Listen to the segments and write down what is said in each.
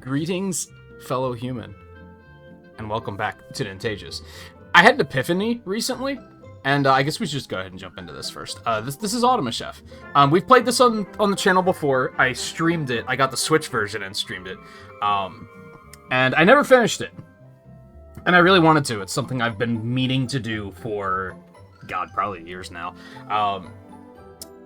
Greetings, fellow human, and welcome back to Nintagious. I had an epiphany recently, and I guess we should just go ahead and jump into this first. This is Automachef. We've played this on the channel before. I streamed it. I got the Switch version and streamed it. And I never finished it. And I really wanted to. It's something I've been meaning to do for, God, probably years now.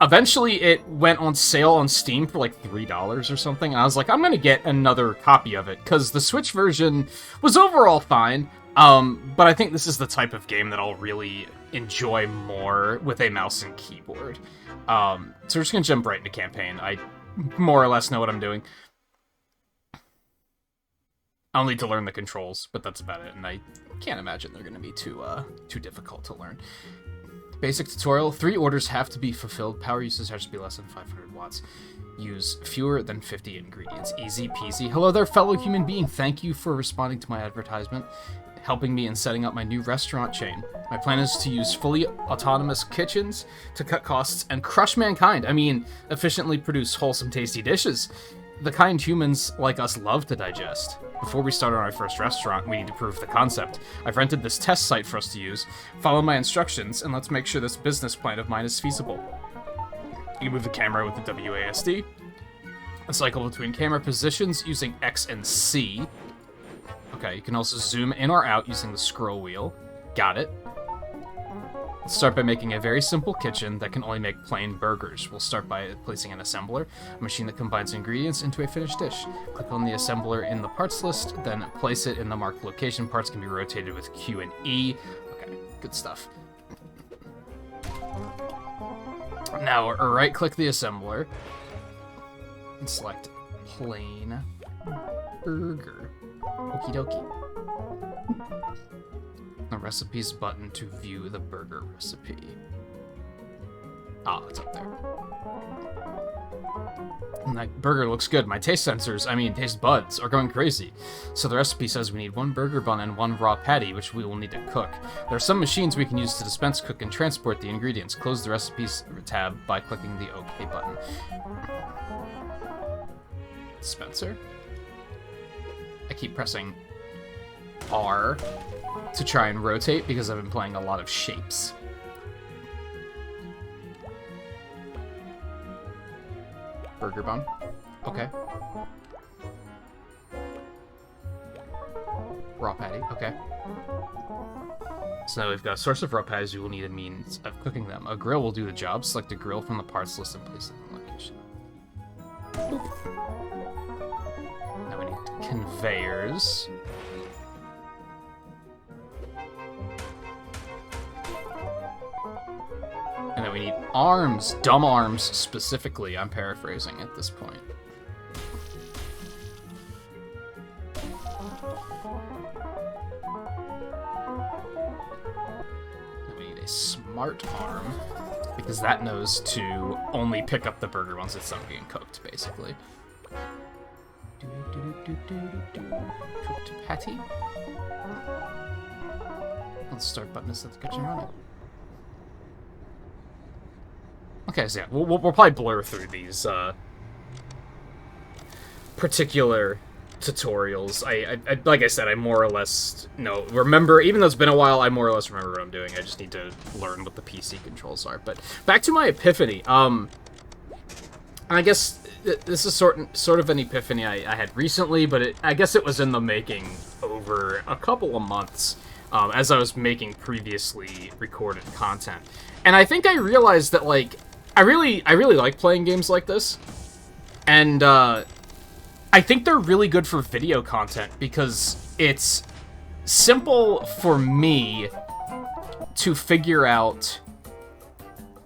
Eventually, it went on sale on Steam for like $3 or something. And I was like, I'm going to get another copy of it, because the Switch version was overall fine. But I think this is the type of game that I'll really enjoy more with a mouse and keyboard. So we're just going to jump right into campaign. I more or less know what I'm doing. I'll need to learn the controls, but that's about it. And I can't imagine they're going to be too difficult to learn. Basic tutorial. 3 orders have to be fulfilled. Power usage has to be less than 500 watts. Use fewer than 50 ingredients. Easy peasy. Hello there, fellow human being. Thank you for responding to my advertisement, helping me in setting up my new restaurant chain. My plan is to use fully autonomous kitchens to cut costs and crush mankind. I mean, efficiently produce wholesome, tasty dishes the kind humans like us love to digest. Before we start on our first restaurant, we need to prove the concept. I've rented this test site for us to use. Follow my instructions, and let's make sure this business plan of mine is feasible. You can move the camera with the WASD. And cycle between camera positions using X and C. Okay, you can also zoom in or out using the scroll wheel. Got it. Let's start by making a very simple kitchen that can only make plain burgers. We'll start by placing an assembler, a machine that combines ingredients into a finished dish. Click on the assembler in the parts list, then place it in the marked location. Parts can be rotated with Q and E. Okay, good stuff. Now, right-click the assembler and select plain burger. Okie dokie. The recipes button to view the burger recipe. Ah, it's up there. And that burger looks good. My taste taste buds are going crazy. So the recipe says we need 1 burger bun and 1 raw patty, which we will need to cook. There are some machines we can use to dispense, cook, and transport the ingredients. Close the recipes tab by clicking the OK button. Dispenser? I keep pressing R to try and rotate because I've been playing a lot of shapes. Burger bun. Okay. Raw patty. Okay. So now we've got a source of raw patties. We will need a means of cooking them. A grill will do the job. Select a grill from the parts list and place it in the location. Now we need conveyors. And then we need arms, dumb arms specifically. I'm paraphrasing at this point. Then we need a smart arm, because that knows to only pick up the burger once it's done being cooked, basically. Cooked patty. Let's start button to set the kitchen running. Okay, so yeah, we'll probably blur through these particular tutorials. I like I said, I more or less remember, even though it's been a while, I more or less remember what I'm doing. I just need to learn what the PC controls are. But back to my epiphany. And I guess this is sort of an epiphany I had recently, but I guess it was in the making over a couple of months as I was making previously recorded content. And I think I realized that, like, I really like playing games like this, and I think they're really good for video content because it's simple for me to figure out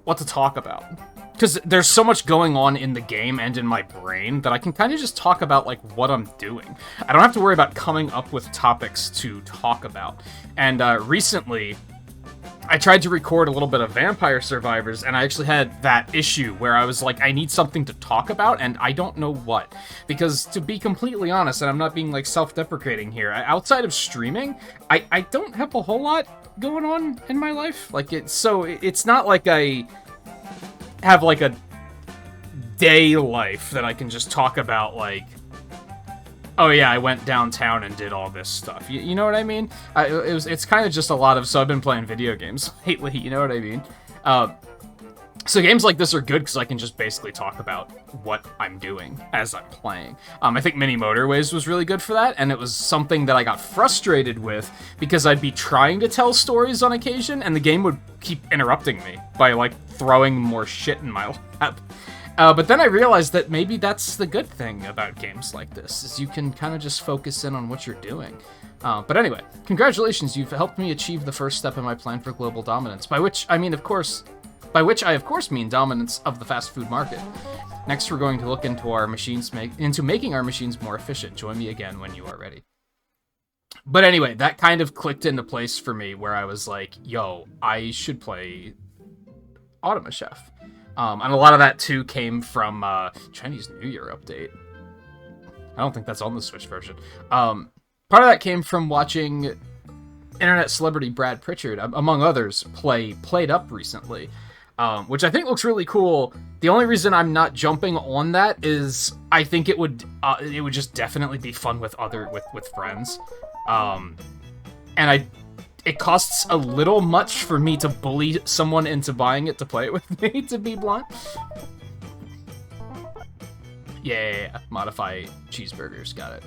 what to talk about. Because there's so much going on in the game and in my brain that I can kind of just talk about, like, what I'm doing. I don't have to worry about coming up with topics to talk about. And recently, I tried to record a little bit of Vampire Survivors, and I actually had that issue where I was like, I need something to talk about, and I don't know what. Because, to be completely honest, and I'm not being, like, self-deprecating here, outside of streaming, I don't have a whole lot going on in my life. Like, it's not like I have, like, a day life that I can just talk about, like, oh yeah, I went downtown and did all this stuff. You know what I mean? It's kind of just a lot of, so I've been playing video games lately, you know what I mean? So games like this are good because I can just basically talk about what I'm doing as I'm playing. I think Mini Motorways was really good for that, and it was something that I got frustrated with because I'd be trying to tell stories on occasion, and the game would keep interrupting me by, like, throwing more shit in my lap. But then I realized that maybe that's the good thing about games like this, is you can kind of just focus in on what you're doing. But anyway, congratulations, you've helped me achieve the first step in my plan for global dominance, by which I, of course, mean dominance of the fast food market. Next, we're going to look into making our machines more efficient. Join me again when you are ready. But anyway, that kind of clicked into place for me, where I was like, yo, I should play Automachef. And a lot of that, too, came from Chinese New Year update. I don't think that's on the Switch version. Part of that came from watching internet celebrity Brad Pritchard, among others, play Played Up recently. Which I think looks really cool. The only reason I'm not jumping on that is I think it would just definitely be fun with friends. And it costs a little much for me to bully someone into buying it to play it with me, to be blunt. Yeah. Modify cheeseburgers, got it.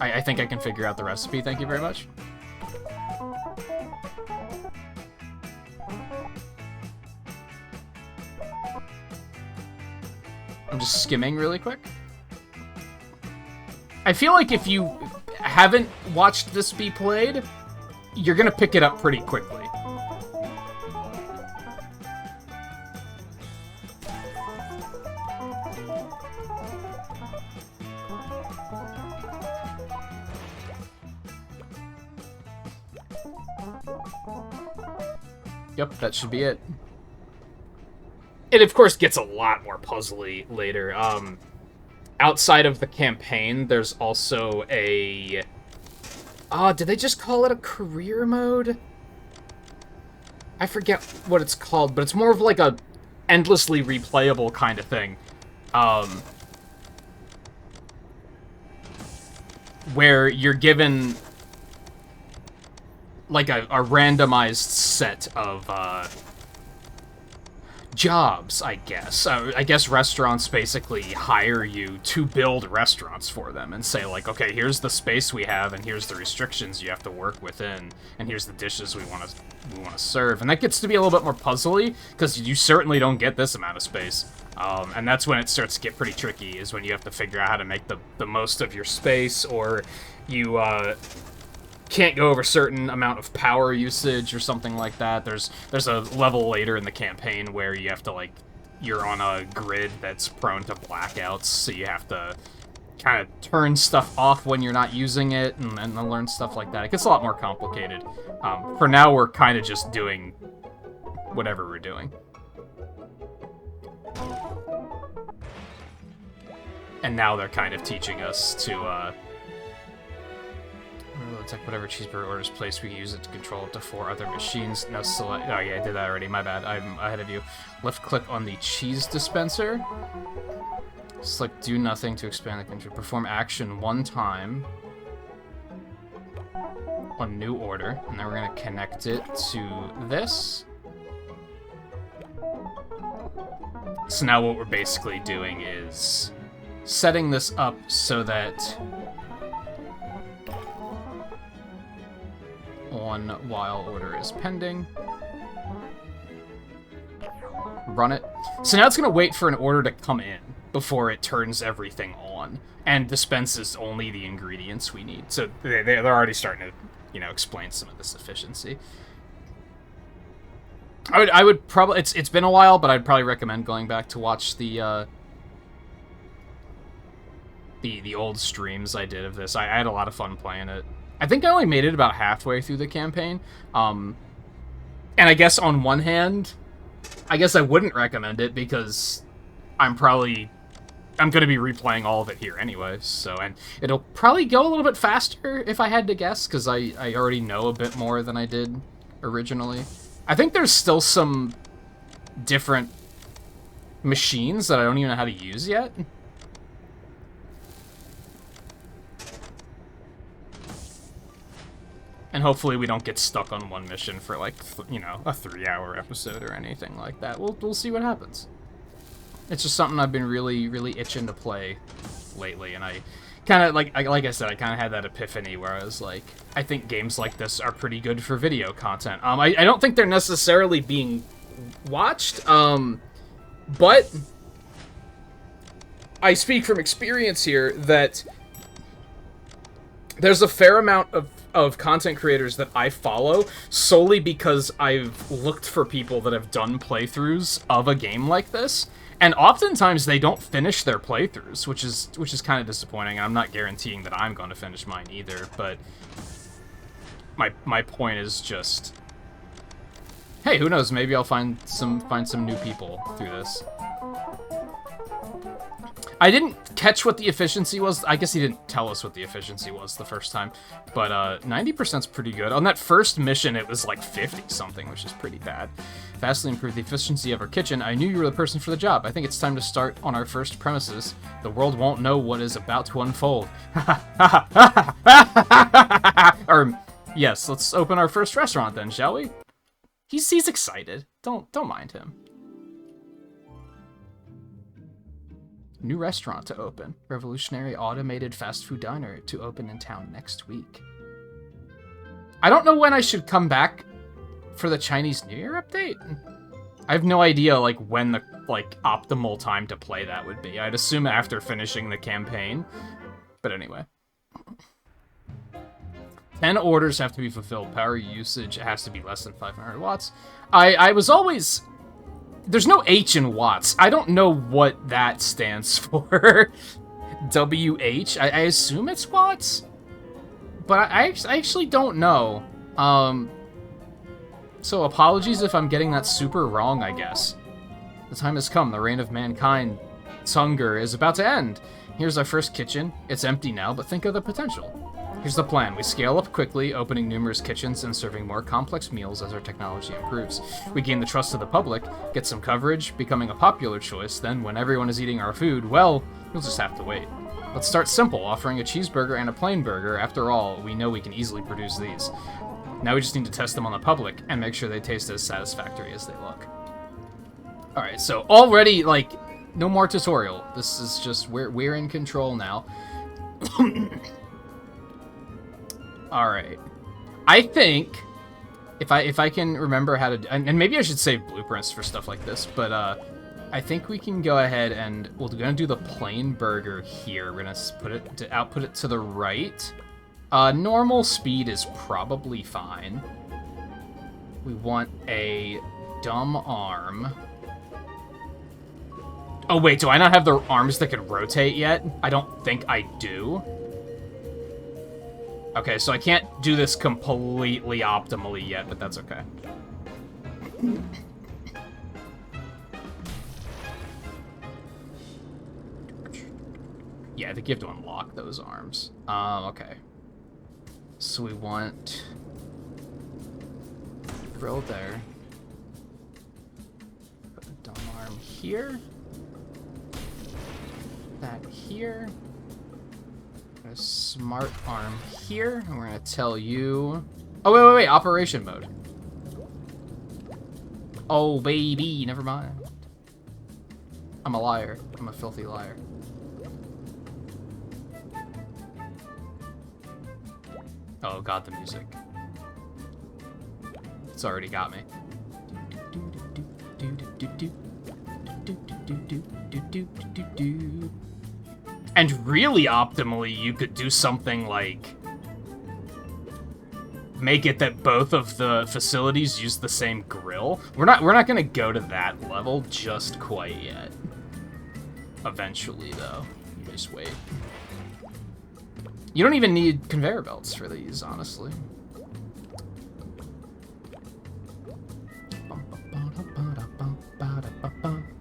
I think I can figure out the recipe, thank you very much. I'm just skimming really quick. I feel like if you haven't watched this be played, you're gonna pick it up pretty quickly. Yep, that should be it. It, of course, gets a lot more puzzly later. Outside of the campaign, there's also a... did they just call it a career mode? I forget what it's called, but it's more of like a endlessly replayable kind of thing. Where you're given like a randomized set of jobs, I guess. I guess restaurants basically hire you to build restaurants for them and say, like, okay, here's the space we have, and here's the restrictions you have to work within, and here's the dishes we want to serve. And that gets to be a little bit more puzzly, because you certainly don't get this amount of space. And that's when it starts to get pretty tricky, is when you have to figure out how to make the most of your space, or you can't go over a certain amount of power usage or something like that. There's a level later in the campaign where you have to, like, you're on a grid that's prone to blackouts, so you have to kind of turn stuff off when you're not using it and learn stuff like that. It gets a lot more complicated. For now, we're kind of just doing whatever we're doing. And now they're kind of teaching us to, detect whatever cheeseburger order is placed. We can use it to control up to 4 other machines. No select. Oh yeah, I did that already. My bad. I'm ahead of you. Left click on the cheese dispenser. Select do nothing to expand the control. Perform action 1 time on new order, and then we're gonna connect it to this. So now what we're basically doing is setting this up so that on while order is pending. Run it. So now it's going to wait for an order to come in before it turns everything on and dispenses only the ingredients we need. So they're already starting to, you know, explain some of this efficiency. I would probably, it's been a while, but I'd probably recommend going back to watch the old streams I did of this. I had a lot of fun playing it. I think I only made it about halfway through the campaign. And I guess on one hand, I guess I wouldn't recommend it because I'm going to be replaying all of it here anyway. So, and it'll probably go a little bit faster if I had to guess, because I already know a bit more than I did originally. I think there's still some different machines that I don't even know how to use yet. And hopefully we don't get stuck on one mission for, like, you know, a 3-hour episode or anything like that. We'll see what happens. It's just something I've been really, really itching to play lately, and I kind of, like I said, I kind of had that epiphany where I was like, I think games like this are pretty good for video content. I don't think they're necessarily being watched, but I speak from experience here that there's a fair amount of content creators that I follow solely because I've looked for people that have done playthroughs of a game like this, and oftentimes they don't finish their playthroughs, which is kind of disappointing. I'm not guaranteeing that I'm going to finish mine either, but my point is just, hey, who knows? Maybe I'll find some new people through this. I didn't catch what the efficiency was. I guess he didn't tell us what the efficiency was the first time, but 90%'s pretty good. On that first mission, it was like 50-something, which is pretty bad. Vastly improved the efficiency of our kitchen. I knew you were the person for the job. I think it's time to start on our first premises. The world won't know what is about to unfold. Or, yes, let's open our first restaurant then, shall we? He's excited. Don't mind him. New restaurant to open. Revolutionary automated fast food diner to open in town next week. I don't know when I should come back for the Chinese New Year update. I have no idea, like, when the, like, optimal time to play that would be. I'd assume after finishing the campaign. But anyway. 10 orders have to be fulfilled. Power usage has to be less than 500 watts. I was always... There's no H in watts. I don't know what that stands for. WH? I assume it's watts? But I actually don't know. So apologies if I'm getting that super wrong, I guess. The time has come. The reign of mankind's hunger is about to end. Here's our first kitchen. It's empty now, but think of the potential. Here's the plan. We scale up quickly, opening numerous kitchens and serving more complex meals as our technology improves. We gain the trust of the public, get some coverage, becoming a popular choice, then when everyone is eating our food, well, you'll just have to wait. Let's start simple, offering a cheeseburger and a plain burger. After all, we know we can easily produce these. Now we just need to test them on the public and make sure they taste as satisfactory as they look. Alright, so already, like, no more tutorial. This is just, we're in control now. Alright. I think, if I can remember how to... And maybe I should save blueprints for stuff like this, but I think we can go ahead and... We're going to do the plain burger here. We're going to output it to the right. Normal speed is probably fine. We want a dumb arm. Oh, wait, do I not have the arms that can rotate yet? I don't think I do. Okay, so I can't do this completely optimally yet, but that's okay. Yeah, I think you have to unlock those arms. Okay. So we want... grill there. Put a dumb arm here. That here. A smart arm here, and we're gonna tell you... Oh, wait, operation mode. Oh, baby, never mind. I'm a liar. I'm a filthy liar. Oh, God, the music. It's already got me. And really optimally, you could do something like... make it that both of the facilities use the same grill. We're not gonna go to that level just quite yet. Eventually, though. Just wait. You don't even need conveyor belts for these, honestly.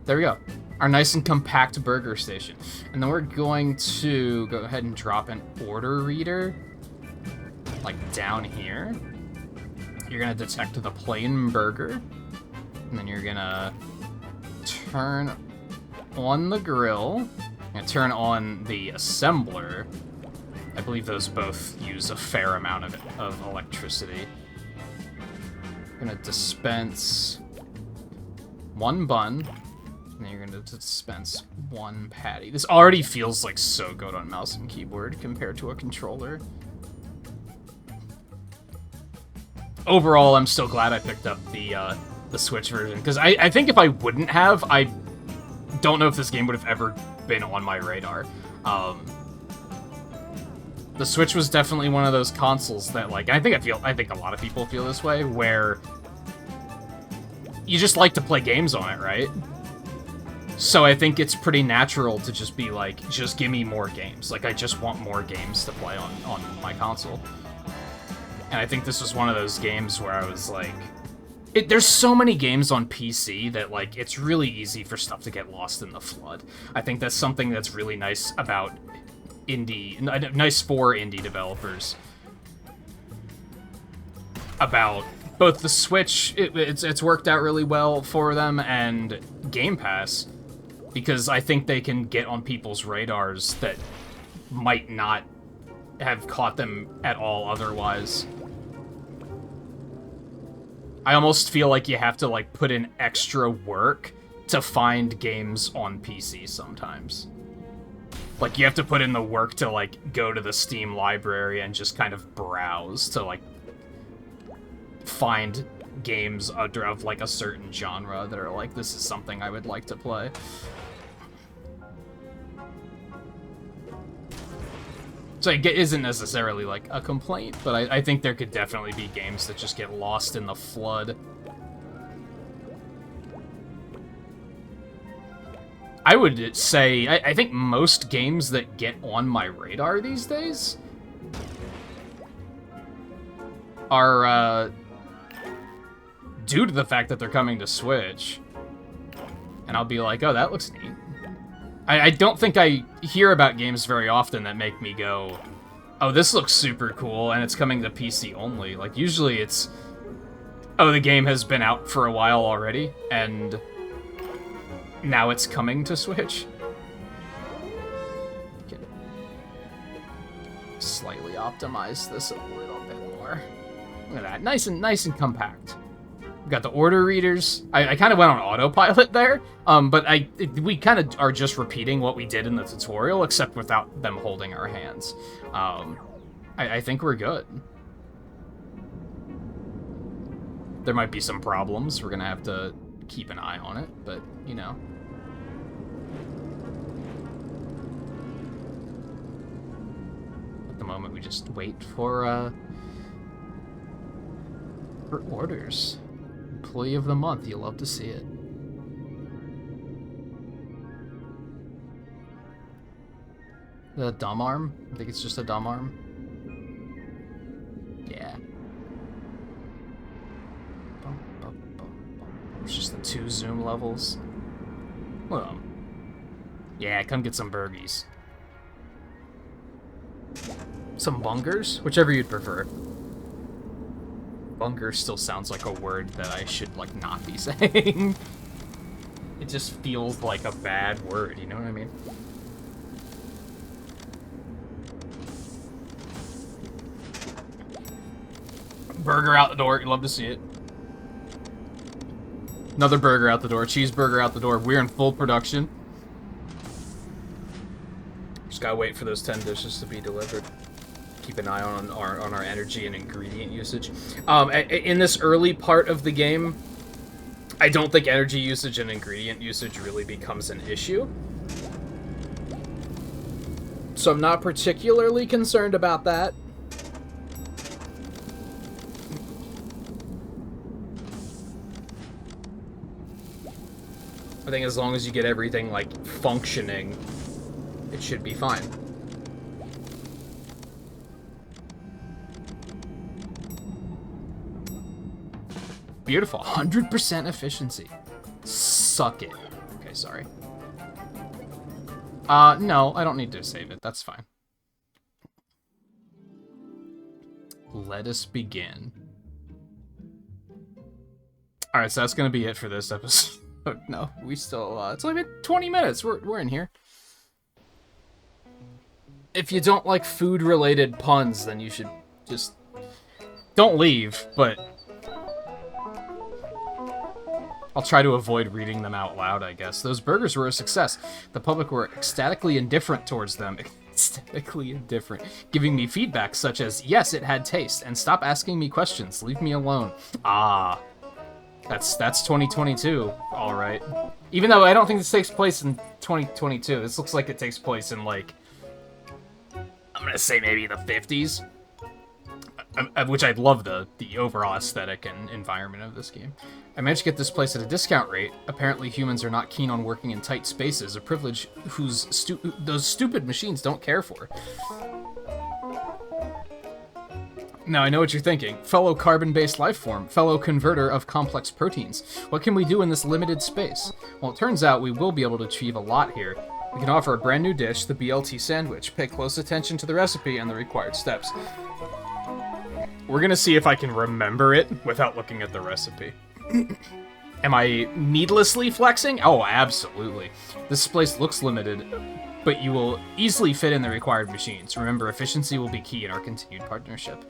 There we go. Our nice and compact burger station. And then we're going to go ahead and drop an order reader, like down here. You're gonna detect the plain burger, and then you're gonna turn on the grill, and turn on the assembler, I believe those both use a fair amount of electricity. I'm gonna dispense 1 bun, and then you're gonna dispense 1 patty. This already feels like so good on mouse and keyboard compared to a controller. Overall, I'm still glad I picked up the Switch version, because I think if I wouldn't have, I don't know if this game would have ever been on my radar. The Switch was definitely one of those consoles that, like, I think a lot of people feel this way, where you just like to play games on it, right? So I think it's pretty natural to just be like, just give me more games. Like, I just want more games to play on my console. And I think this was one of those games where I was like, there's so many games on PC that, like, it's really easy for stuff to get lost in the flood. I think that's something that's really nice about nice for indie developers. About both the Switch, it's worked out really well for them, and Game Pass, because I think they can get on people's radars that might not have caught them at all otherwise. I almost feel like you have to, like, put in extra work to find games on PC sometimes. Like, you have to put in the work to, like, go to the Steam library and just kind of browse to, like, find games of, like, a certain genre that are like, this is something I would like to play. So it isn't necessarily, like, a complaint, but I think there could definitely be games that just get lost in the flood. I would say, I think most games that get on my radar these days are, due to the fact that they're coming to Switch. And I'll be like, oh, that looks neat. I don't think I hear about games very often that make me go, oh, this looks super cool, and it's coming to PC only. Like, usually it's, oh, the game has been out for a while already, and now it's coming to Switch. Slightly optimize this a little bit more. Look at that, nice and compact. We got the order readers. I kind of went on autopilot there, but we kind of are just repeating what we did in the tutorial, except without them holding our hands. I think we're good. There might be some problems. We're gonna have to keep an eye on it, but, you know. At the moment, we just wait for orders. Employee of the month, you'll love to see it. The dumb arm? I think it's just a dumb arm. Yeah. It's just the 2 zoom levels. Well, yeah, come get some burgies. Some bungers? Whichever you'd prefer. Bunger still sounds like a word that I should, like, not be saying. It just feels like a bad word, you know what I mean? Burger out the door, you'd love to see it. Another burger out the door, cheeseburger out the door. We're in full production. Just gotta wait for those 10 dishes to be delivered. Keep an eye on our energy and ingredient usage. In this early part of the game, I don't think energy usage and ingredient usage really becomes an issue. So I'm not particularly concerned about that. I think as long as you get everything, like, functioning, it should be fine. Beautiful. 100% efficiency. Suck it. Okay, sorry. No, I don't need to save it. That's fine. Let us begin. Alright, so that's gonna be it for this episode. No, we still, it's only been 20 minutes. We're in here. if you don't like food-related puns, then you should just... Don't leave, but... I'll try to avoid reading them out loud, I guess. Those burgers were a success. The public were ecstatically indifferent towards them. Ecstatically indifferent. Giving me feedback such as, yes, it had taste, and stop asking me questions. Leave me alone. Ah. That's 2022, alright. Even though I don't think this takes place in 2022. This looks like it takes place in, like... I'm gonna say maybe the 50s. Which I love the overall aesthetic and environment of this game. I managed to get this place at a discount rate. Apparently humans are not keen on working in tight spaces, a privilege those stupid machines don't care for. Now I know what you're thinking. Fellow carbon-based life form, fellow converter of complex proteins. What can we do in this limited space? Well, it turns out we will be able to achieve a lot here. We can offer a brand new dish, the Blt Sandwich. Pay close attention to the recipe and the required steps. We're gonna see if I can remember it without looking at the recipe. Am I needlessly flexing? Oh, absolutely. This place looks limited, but you will easily fit in the required machines. Remember, efficiency will be key in our continued partnership.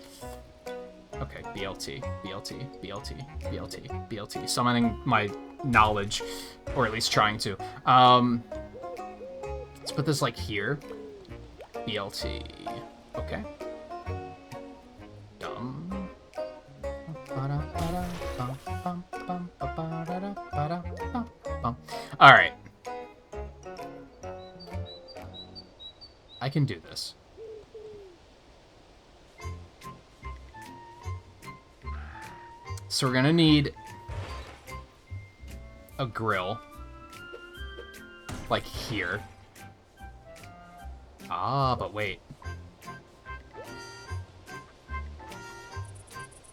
Okay, BLT, BLT, BLT, BLT, BLT. Summoning my knowledge, or at least trying to. Let's put this, like, here. BLT. Okay. Alright. I can do this. So we're gonna need a grill. Like here. Ah, but wait.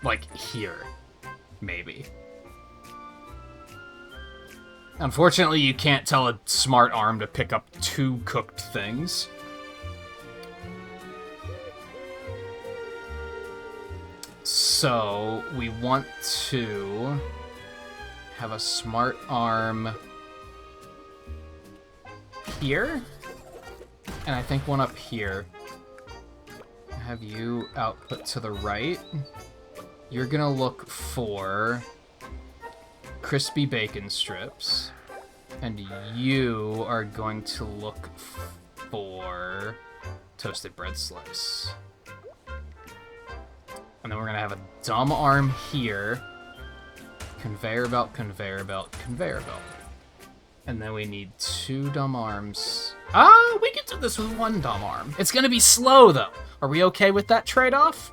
Like here. Maybe. Unfortunately, you can't tell a smart arm to pick up 2 cooked things. So, we want to have a smart arm here, and I think one up here. Have you output to the right. You're gonna look for crispy bacon strips, and you are going to look for toasted bread slice. And then we're gonna have a dumb arm here, conveyor belt, conveyor belt, conveyor belt. And then we need 2 dumb arms. Ah, we can do this with 1 dumb arm. It's gonna be slow though. Are we okay with that trade-off?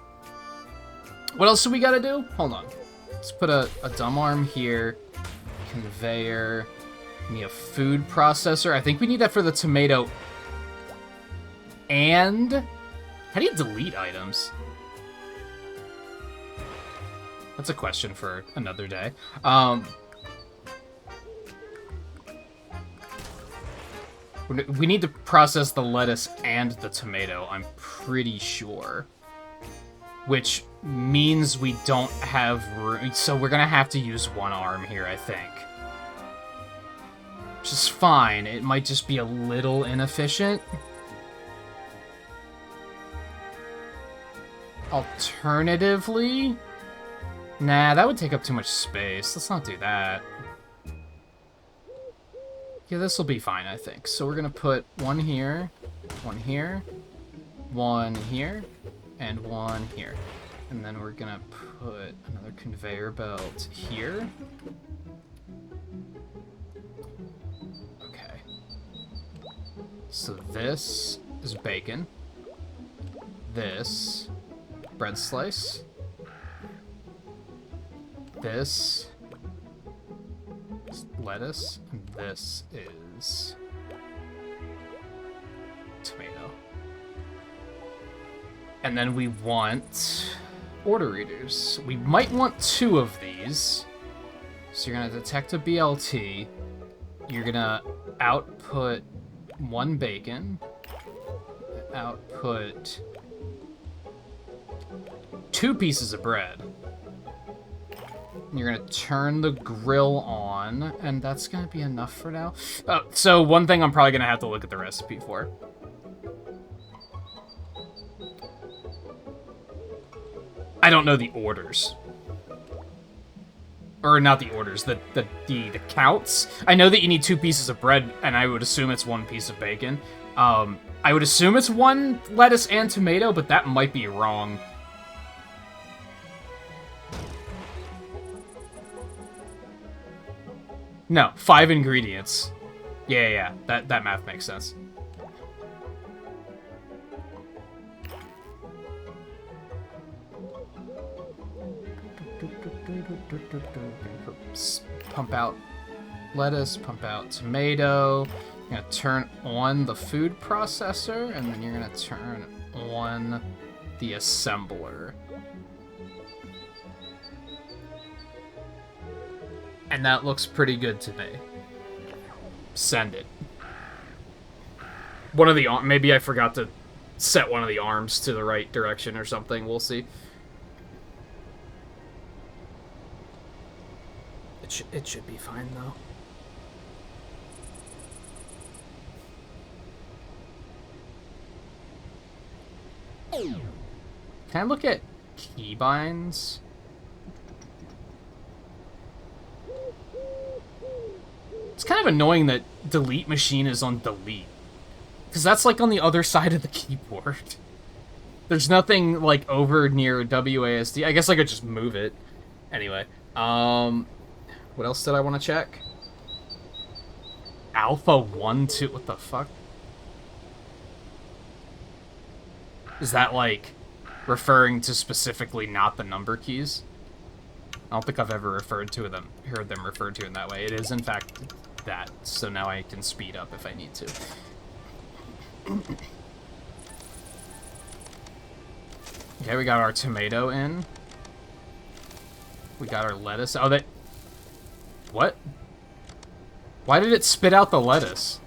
What else do we gotta do? Hold on. Let's put a dumb arm here. Conveyor. We need a food processor. I think we need that for the tomato. And... how do you delete items? That's a question for another day. We need to process the lettuce and the tomato, I'm pretty sure. Which means we don't have room, so we're gonna have to use 1 arm here, I think. Which is fine, it might just be a little inefficient. Alternatively... nah, that would take up too much space. Let's not do that. Yeah, this will be fine, I think. So we're gonna put 1 here, 1 here, 1 here, and 1 here. And then we're gonna put another conveyor belt here. Okay. So this is bacon. This, bread slice. This is lettuce, and this is tomato. And then we want order readers. We might want 2 of these. So you're gonna detect a BLT. You're gonna output 1 bacon. Output 2 pieces of bread. You're gonna turn the grill on, and that's gonna be enough for now. Oh, so one thing I'm probably gonna have to look at the recipe for. I don't know the orders. Or not the orders, the counts. I know that you need 2 pieces of bread, and I would assume it's 1 piece of bacon. I would assume it's 1 lettuce and tomato, but that might be wrong. No, 5 ingredients. Yeah, that math makes sense. Pump out lettuce, pump out tomato. You're gonna turn on the food processor, and then you're gonna turn on the assembler. And that looks pretty good to me. Send it. One of the maybe I forgot to set one of the arms to the right direction or something. We'll see. It should be fine though. Can I look at keybinds? It's kind of annoying that delete machine is on delete. Because that's like on the other side of the keyboard. There's nothing like over near WASD. I guess I could just move it. Anyway, what else did I want to check? Alpha 1, 2, what the fuck? Is that like referring to specifically not the number keys? I don't think I've ever heard them referred to in that way. It is in fact that, so now I can speed up if I need to. Okay, we got our tomato in. We got our lettuce. Oh, what? Why did it spit out the lettuce?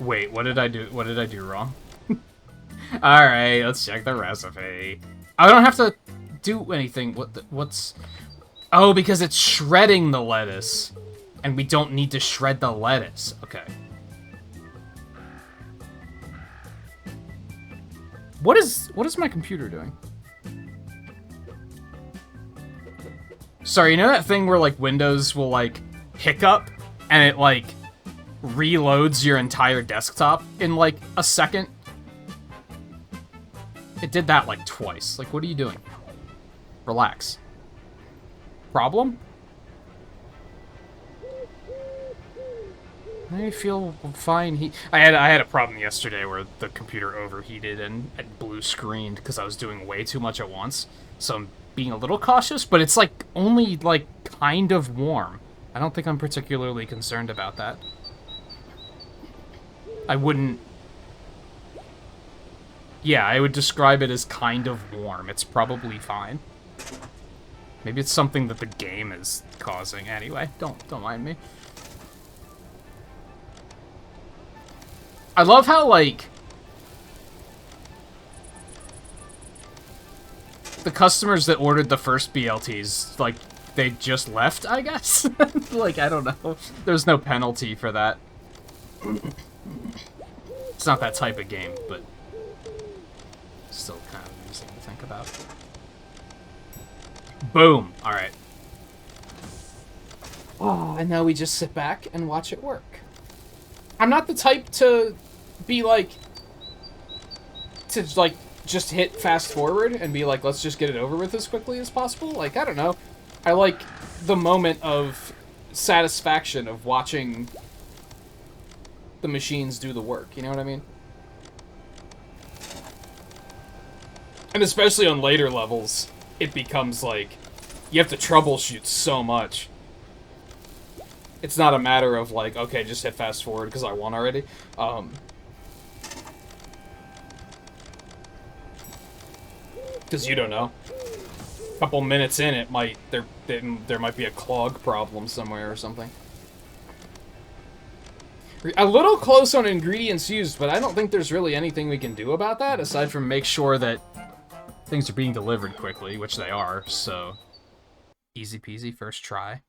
Wait, what did I do? What did I do wrong? Alright, let's check the recipe. I don't have to do anything. What's... Oh, because it's shredding the lettuce. And we don't need to shred the lettuce. Okay. What is my computer doing? Sorry, you know that thing where, like, Windows will, like, hiccup? And it, like, reloads your entire desktop in, like, a second? It did that, like, twice. Like, what are you doing? Relax. Problem? I feel fine. I had a problem yesterday where the computer overheated and blue screened because I was doing way too much at once. So I'm being a little cautious, but it's like only like kind of warm. I don't think I'm particularly concerned about that. I wouldn't... Yeah, I would describe it as kind of warm. It's probably fine. Maybe it's something that the game is causing. Anyway, don't mind me. I love how, like, the customers that ordered the first BLTs, like, they just left, I guess? Like, I don't know. There's no penalty for that. It's not that type of game, but still kind of amusing to think about. Boom! Alright. Oh, and now we just sit back and watch it work. I'm not the type to be like, just hit fast forward and be like, let's just get it over with as quickly as possible. Like, I don't know. I like the moment of satisfaction of watching the machines do the work. You know what I mean? And especially on later levels, it becomes like, you have to troubleshoot so much. It's not a matter of like, okay, just hit fast forward because I won already. Because you don't know. A couple minutes in, it might there might be a clog problem somewhere or something. A little close on ingredients used, but I don't think there's really anything we can do about that aside from make sure that things are being delivered quickly, which they are. So easy peasy, first try.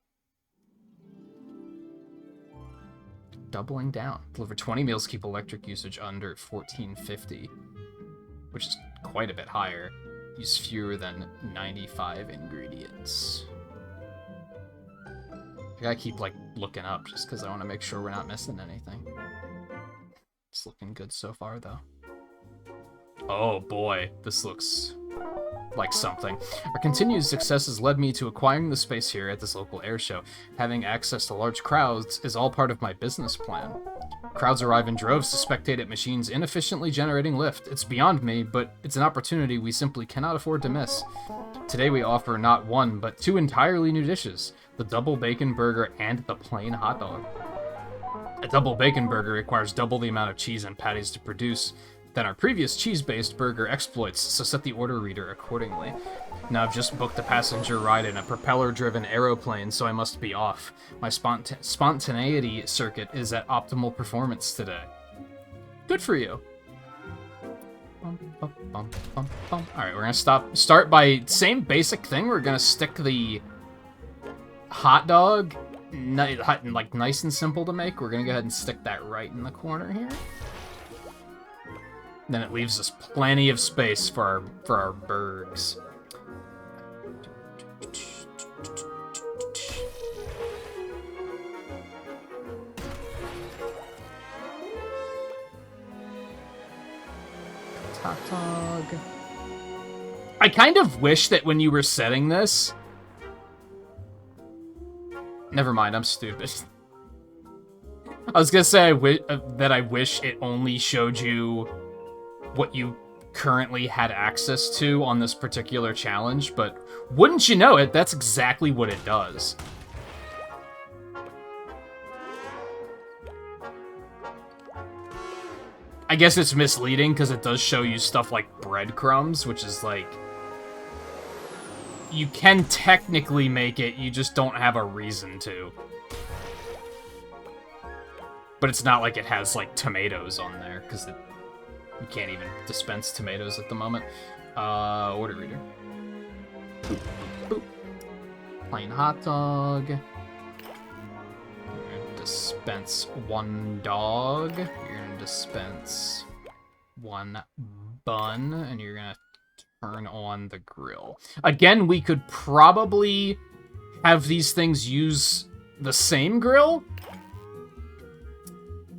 doubling down. Deliver 20 meals, keep electric usage under 1450, which is quite a bit higher. Use fewer than 95 ingredients. I gotta keep, like, looking up just because I want to make sure we're not missing anything. It's looking good so far, though. Oh boy, this looks like something. Our continued success has led me to acquiring the space here at this local air show. Having access to large crowds is all part of my business plan. Crowds arrive in droves to spectate at machines inefficiently generating lift. It's beyond me, but it's an opportunity we simply cannot afford to miss. Today we offer not one, but 2 entirely new dishes. The double bacon burger and the plain hot dog. A double bacon burger requires double the amount of cheese and patties to produce than our previous cheese-based burger exploits, so set the order reader accordingly. Now I've just booked a passenger ride in a propeller-driven aeroplane, so I must be off. My spontaneity circuit is at optimal performance today. Good for you. Alright, we're gonna start by same basic thing. We're gonna stick the hot dog, like nice and simple to make. We're gonna go ahead and stick that right in the corner here. Then it leaves us plenty of space for our burgers. Hot dog. I kind of wish that when you were setting this... Never mind, I'm stupid. I was gonna say that I wish it only showed you what you currently had access to on this particular challenge, but wouldn't you know it, that's exactly what it does. I guess it's misleading because it does show you stuff like breadcrumbs, which is like... You can technically make it, you just don't have a reason to. But it's not like it has, like, tomatoes on there, because you can't even dispense tomatoes at the moment. Order reader. Boop, boop, boop. Plain hot dog. You're gonna dispense 1 dog. You're gonna dispense 1 bun, and you're gonna turn on the grill. Again, we could probably have these things use the same grill.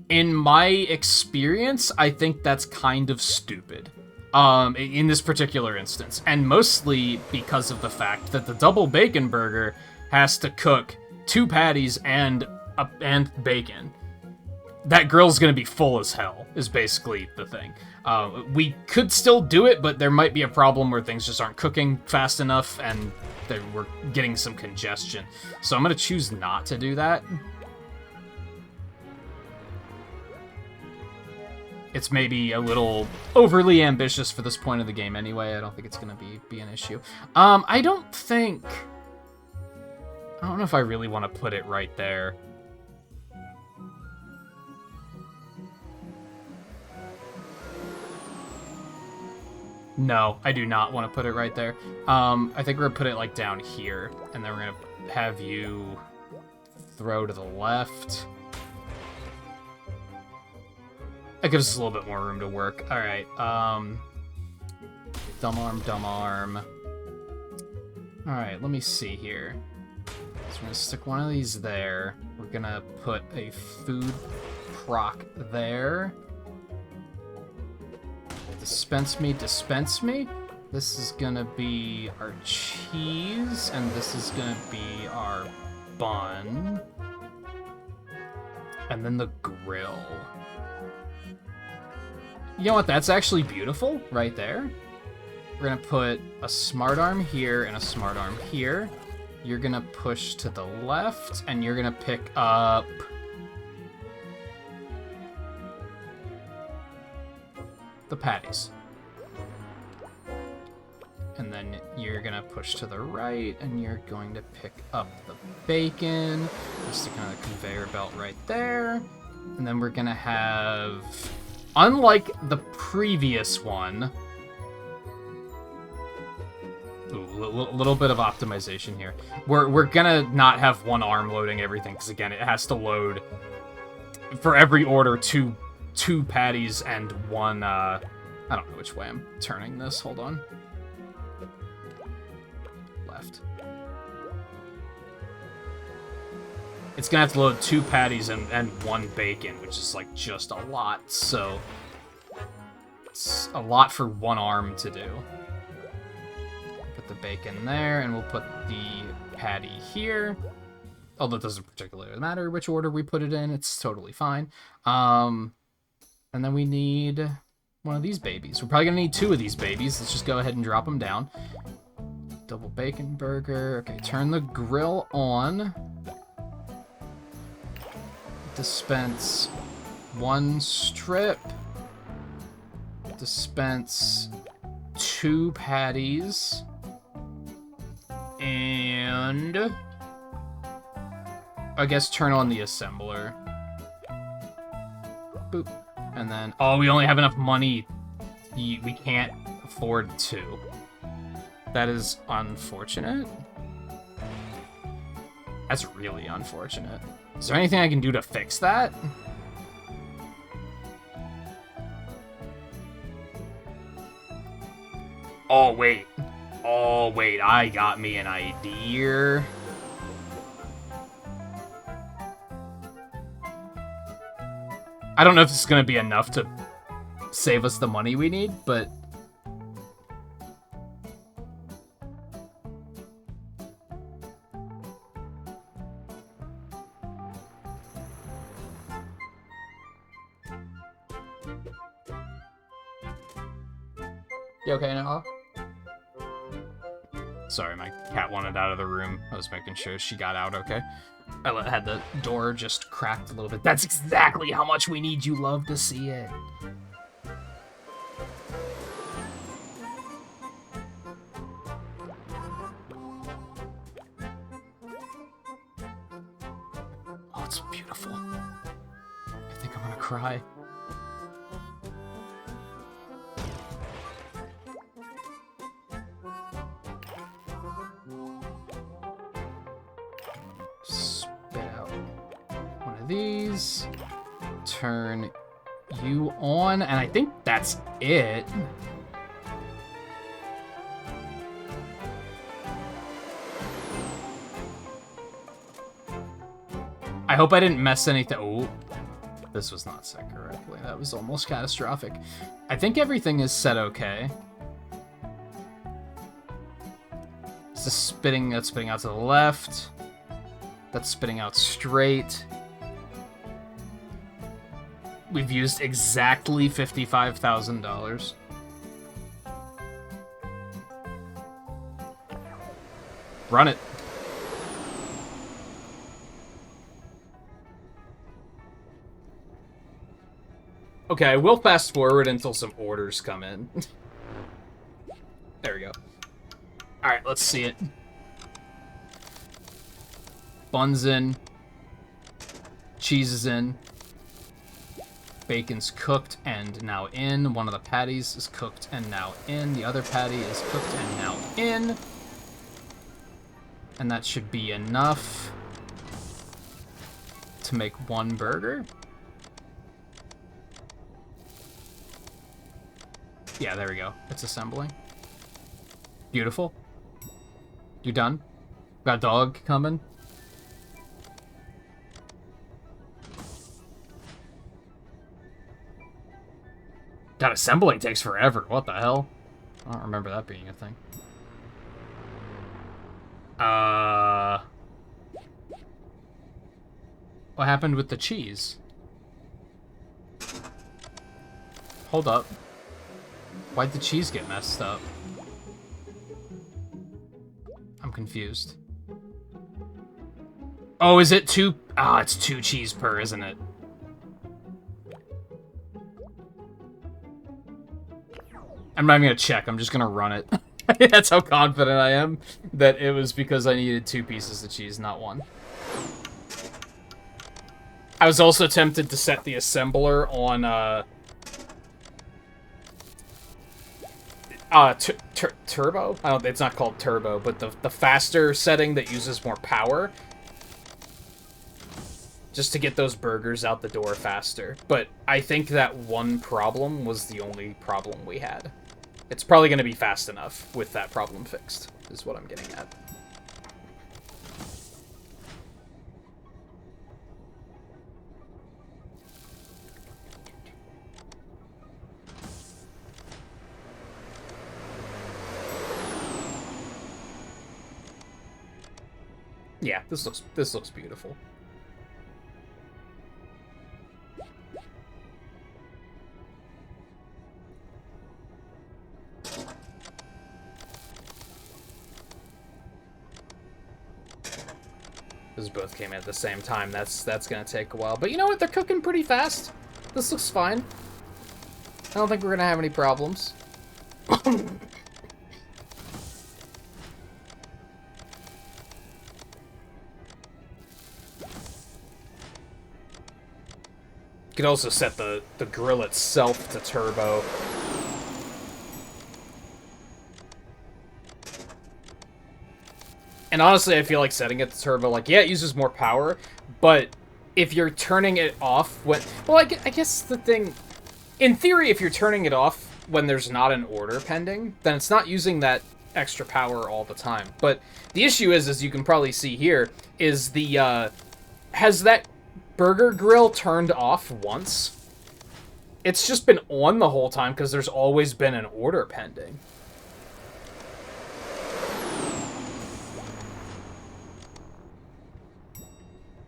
In my experience, I think that's kind of stupid. In this particular instance. And mostly because of the fact that the double bacon burger has to cook 2 patties and bacon. That grill's gonna be full as hell, is basically the thing. We could still do it, but there might be a problem where things just aren't cooking fast enough and we're getting some congestion. So I'm gonna choose not to do that. It's maybe a little overly ambitious for this point of the game anyway. I don't think it's gonna be an issue. I don't know if I really want to put it right there. No, I do not want to put it right there. I think we're gonna put it like down here, and then we're gonna have you throw to the left. That gives us a little bit more room to work. All right. Dumb arm, dumb arm. All right, let me see here. So we're gonna stick one of these there. We're gonna put a food proc there. Dispense me, dispense me. This is gonna be our cheese, and this is gonna be our bun. And then the grill. You know what? That's actually beautiful right there. We're gonna put a smart arm here and a smart arm here. You're gonna push to the left, and you're gonna pick up the patties. And then you're gonna push to the right, and you're going to pick up the bacon. We're sticking on the conveyor belt right there. And then we're gonna have... Unlike the previous one... Ooh, a little bit of optimization here. We're gonna not have one arm loading everything, because again, it has to load for every order, two patties and one, I don't know which way I'm turning this. Hold on. Left. It's gonna have to load 2 patties and 1 bacon, which is, like, just a lot, so... It's a lot for 1 arm to do. Put the bacon there, and we'll put the patty here. Although it doesn't particularly matter which order we put it in, it's totally fine. And then we need one of these babies. We're probably gonna need 2 of these babies. Let's just go ahead and drop them down. Double bacon burger. Okay, turn the grill on. Dispense 1 strip. Dispense 2 patties. And... I guess turn on the assembler. Boop. And then... Oh, we only have enough money. We can't afford 2. That is unfortunate. That's really unfortunate. Is there anything I can do to fix that? Oh, wait. Oh, wait. I got me an idea. I don't know if this is going to be enough to save us the money we need, but... You okay now? Sorry, my cat wanted out of the room. I was making sure she got out okay. I had the door just cracked a little bit. That's exactly how much we need. You love to see it. Oh, it's beautiful. I think I'm gonna cry. These, turn you on, and I think that's it. I hope I didn't mess anything. Oh, this was not set correctly. That was almost catastrophic. I think everything is set okay. It's just spitting. That's spitting out to the left. That's spitting out straight. We've used exactly $55,000. Run it. Okay, I will fast forward until some orders come in. There we go. Alright, let's see it. Buns in. Cheese is in. Bacon's cooked and now in. One of the patties is cooked and now in. The other patty is cooked and now in. And that should be enough to make 1 burger. Yeah, there we go. It's assembling. Beautiful. You done? Got a dog coming? God, assembling takes forever. What the hell? I don't remember that being a thing. What happened with the cheese? Hold up. Why'd the cheese get messed up? I'm confused. Oh, is it 2? Ah, it's 2 cheese per, isn't it? I'm not even gonna check, I'm just gonna run it. That's how confident I am that it was because I needed 2 pieces of cheese, not 1. I was also tempted to set the assembler on, turbo? I don't, it's not called turbo, but the faster setting that uses more power. just to get those burgers out the door faster. But I think that one problem was the only problem we had. It's probably going to be fast enough with that problem fixed, is what I'm getting at. Yeah, this looks beautiful. Those both came in at the same time. That's gonna take a while. But you know what? They're cooking pretty fast. This looks fine. I don't think we're gonna have any problems. You could also set the grill itself to turbo. And honestly, I feel like setting it to turbo, like, yeah, it uses more power, but if you're turning it off when... Well, I guess the thing... In theory, if you're turning it off when there's not an order pending, then it's not using that extra power all the time. But the issue is, as you can probably see here, is the, has that burger grill turned off once? It's just been on the whole time because there's always been an order pending.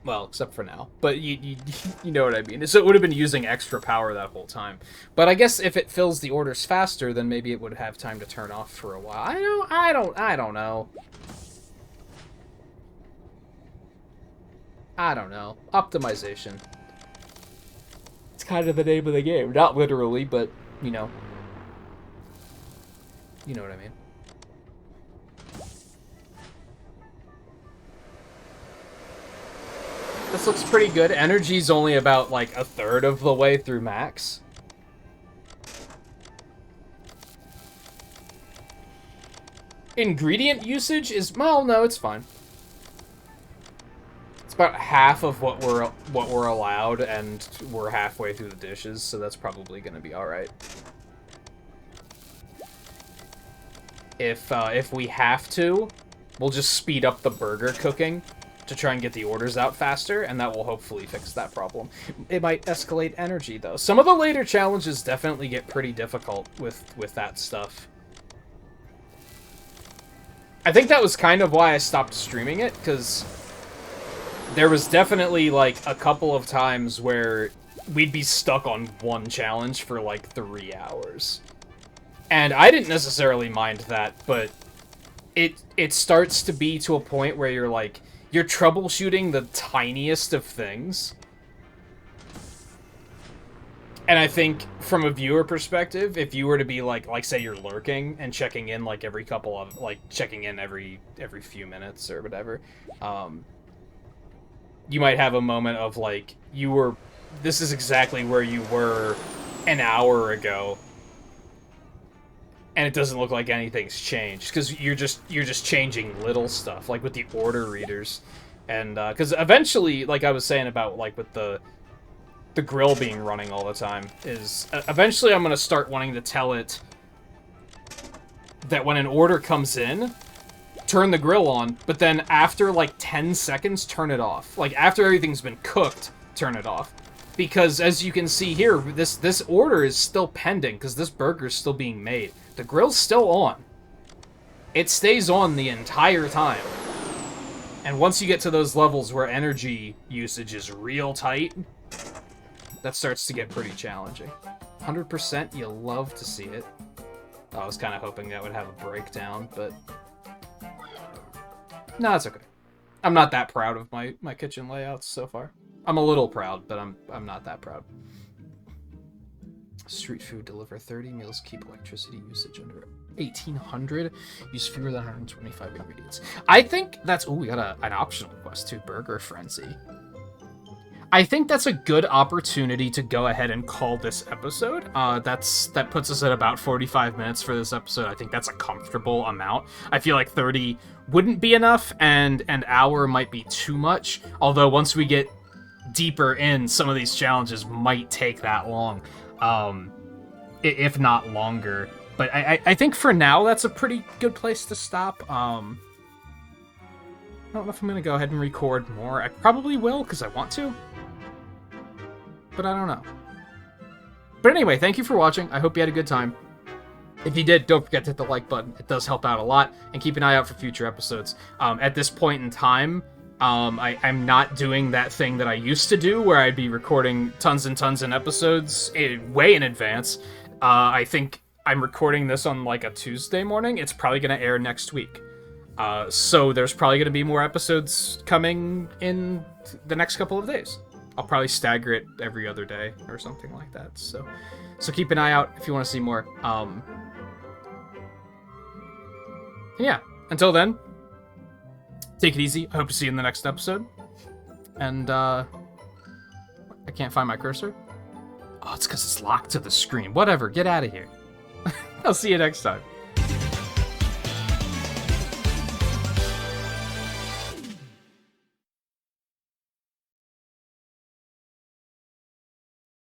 Well, except for now. But you know what I mean. So it would have been using extra power that whole time. But I guess if it fills the orders faster, then maybe it would have time to turn off for a while. I don't know. I don't know. Optimization. It's kind of the name of the game. Not literally, but, you know. You know what I mean. This looks pretty good. Energy's only about, like, a third of the way through max. Ingredient usage is... Well, no, it's fine. It's about half of what we're allowed, and we're halfway through the dishes, so that's probably going to be alright. If we have to, we'll just speed up the burger cooking to try and get the orders out faster, and that will hopefully fix that problem. It might escalate energy, though. Some of the later challenges definitely get pretty difficult with that stuff. I think that was kind of why I stopped streaming it, because there was definitely, like, a couple of times where we'd be stuck on one challenge for, like, 3 hours. And I didn't necessarily mind that, but it starts to be to a point where you're, like, you're troubleshooting the tiniest of things. And I think, from a viewer perspective, if you were to be, like say you're lurking and checking in, like, every couple of, like, checking in every few minutes or whatever, you might have a moment of, like, this is exactly where you were an hour ago, and it doesn't look like anything's changed, because you're just changing little stuff, like with the order readers, and because eventually, like I was saying about, like, with the grill being running all the time, is eventually I'm gonna start wanting to tell it that when an order comes in, turn the grill on, but then after like 10 seconds, turn it off. Like, after everything's been cooked, turn it off. Because as you can see here, this order is still pending, because this burger is still being made. The grill's still on. It stays on the entire time. And once you get to those levels where energy usage is real tight, that starts to get pretty challenging. 100%, you love to see it. I was kind of hoping that would have a breakdown, but... No, it's okay. I'm not that proud of my kitchen layouts so far. I'm a little proud, but I'm not that proud. Street food deliver 30 meals, keep electricity usage under 1,800, use fewer than 125 ingredients. I think that's... Oh, we got an optional quest too, Burger Frenzy. I think that's a good opportunity to go ahead and call this episode. That puts us at about 45 minutes for this episode. I think that's a comfortable amount. I feel like 30 wouldn't be enough, and an hour might be too much. Although once we get deeper in, some of these challenges might take that long, if not longer. But I think for now, that's a pretty good place to stop. I don't know if I'm going to go ahead and record more. I probably will, because I want to. But I don't know. But anyway, thank you for watching. I hope you had a good time. If you did, don't forget to hit the like button. It does help out a lot. And keep an eye out for future episodes. At this point in time, I'm not doing that thing that I used to do, where I'd be recording tons and tons of episodes way in advance. I think I'm recording this on like a Tuesday morning. It's probably going to air next week. So there's probably going to be more episodes coming in the next couple of days. I'll probably stagger it every other day or something like that. So keep an eye out if you want to see more. And yeah, until then, take it easy. I hope to see you in the next episode. And I can't find my cursor. Oh, it's because it's locked to the screen. Whatever, get out of here. I'll see you next time.